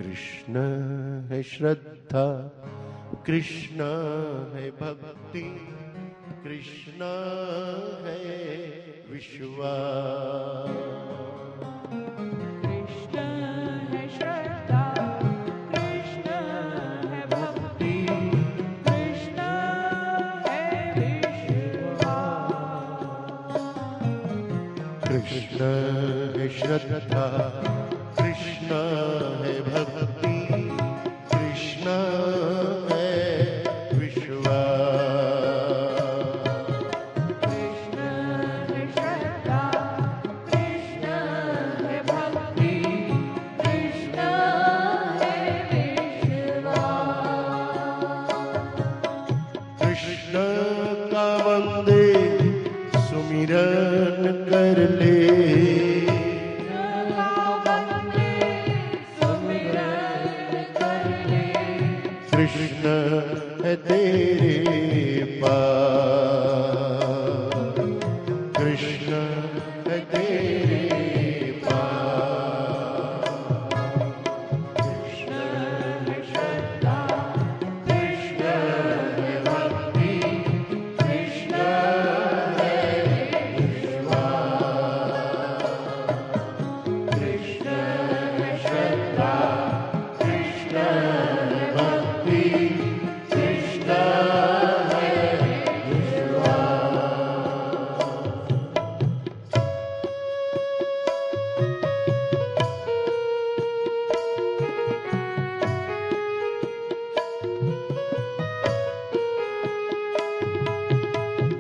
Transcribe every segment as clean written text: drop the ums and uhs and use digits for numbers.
कृष्ण है श्रद्धा, कृष्ण है भक्ति, कृष्ण है विश्वास। कृष्ण है श्रद्धा, कृष्ण है भक्ति, कृष्ण है विश्वास। कृष्ण है श्रद्धा, कृष्ण है भक्ति, कृष्ण है विश्वास। कृष्ण है श्रद्धा, कृष्ण है भक्ति, कृष्ण है विश्वास। कृष्ण का वंदे सुमिरन कर ले, कृष्ण है तेरे पास, कृष्ण है तेरे पास। कृष्ण है श्रद्धा, कृष्ण है भक्ति, कृष्ण है विश्वास। कृष्ण है श्रद्धा, कृष्ण है भक्ति, कृष्ण है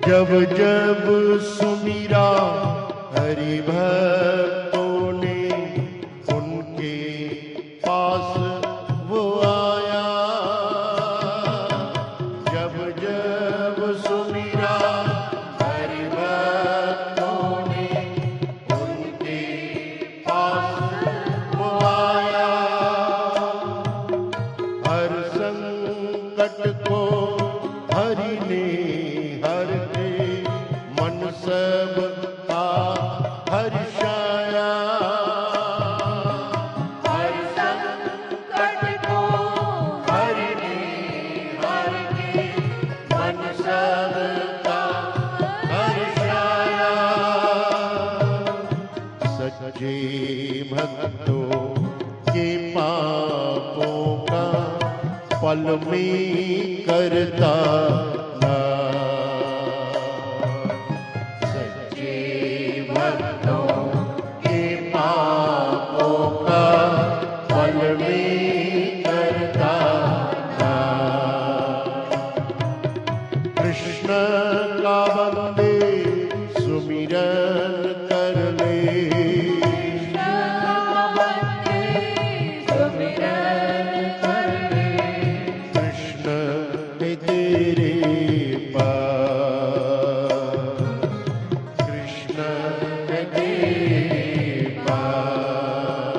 जब जब सुमिरा हरि भक्तों ने, उनके पास वो आया। जब जब सुमिरा हरि भक्तों ने, उनके पास वो आया। हर संकट को हरि ने हर के, मन सब का हर्षाया। हर संकट को हरि ने हर के, मन सब का हर्षाया। सच्चे भक्तों के पापों का पल में करता नाश। सच्चे भक्तों के पापों का पल में करता नाश। कृष्ण का वंदे सुमिरन कर ले, कृष्ण है तेरे पास, कृष्ण है तेरे पास।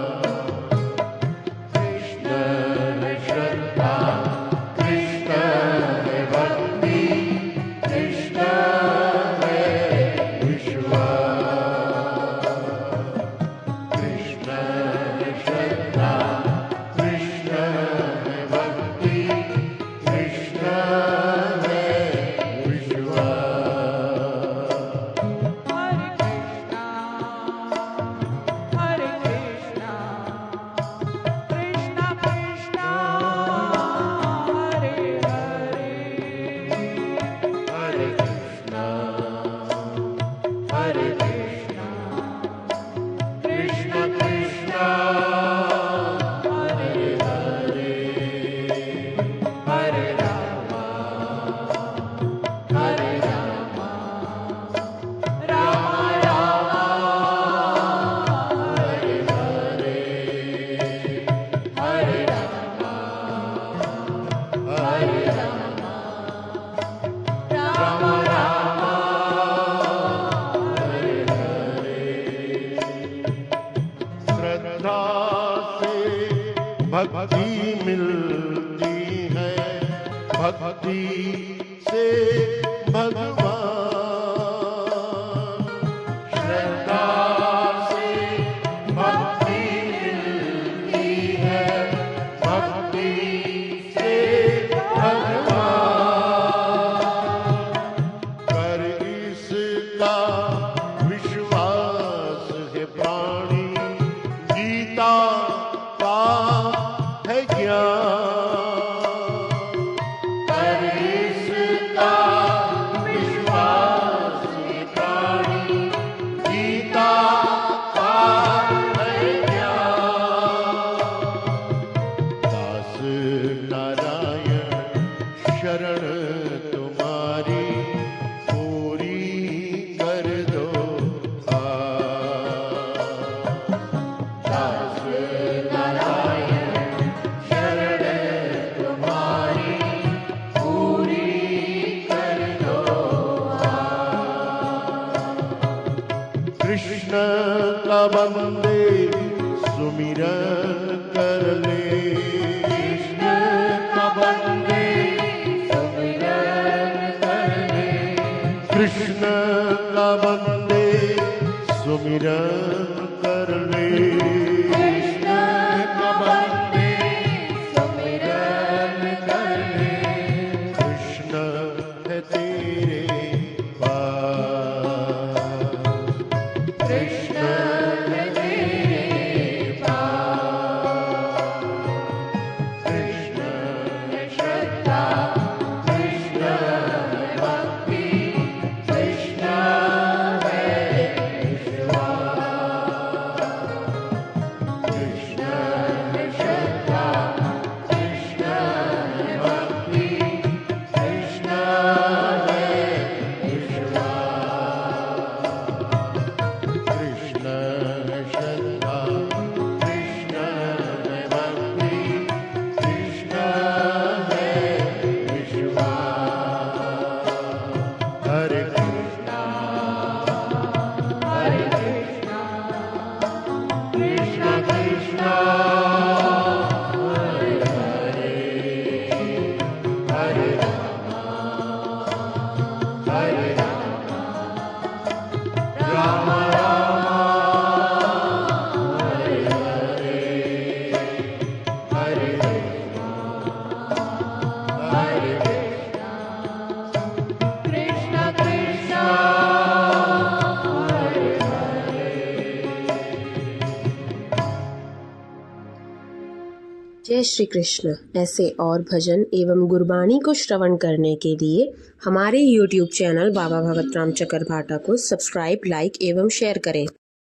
कृष्ण है श्रद्धा, कृष्ण है भक्ति, कृष्ण है विश्वास। कृष्ण है श्रद्धा, कृष्ण है भक्ति, कृष्ण है विश्वास। हरे कृष्णा, कृष्णा कृष्णा, हरे हरे, हरे कृष्णा, हरे कृष्णा, कृष्ण कृष्णा, हरे हरे, हरे रामा, हरे रामा, रामा रामा, हरे हरे, हरे रामा, हरे रामा, रामा रामा, हरे हरे। श्रद्धा से भक्ति मिलती है, भक्ति से भगवान। श्रद्धा से भक्ति मिलती है, गीता का है ज्ञान, कर इसका विश्वास प्राणी, गीता का है ज्ञान। दास नारायण शरण तुम्हारी पूरी कर दो दास नारायण शरण तुम्हारी पूरी कर दो। कृष्ण का बंदे सुमिरन कर ले, कृष्ण का बंदे सुमिरन कर ले, कृष्ण का बंदे सुमिरन कर ले। कृष्ण का बंदे सुमिरन कर ले, कृष्ण है तेरे पास, कृष्ण है तेरे पास, कृष्ण है श्रद्धा, कृष्ण है भक्ति, कृष्ण है विश्वास, कृष्ण है श्रद्धा, कृष्ण है भक्ति, कृष्ण है विश्वास, कृष्ण है श्रद्धा, कृष्ण है भक्ति, कृष्ण है विश्वास। हरे कृष्ण हरे कृष्ण कृष्ण कृष्ण हरे हरे, हरे राम राम राम हरे हरे, हरे कृष्ण हरे कृष्ण कृष्ण कृष्ण हरे हरे। जय श्री कृष्ण। ऐसे और भजन एवं गुरबाणी को श्रवण करने के लिए हमारे YouTube चैनल बाबा भगत राम चकरभाटा को सब्सक्राइब, लाइक एवं शेयर करें।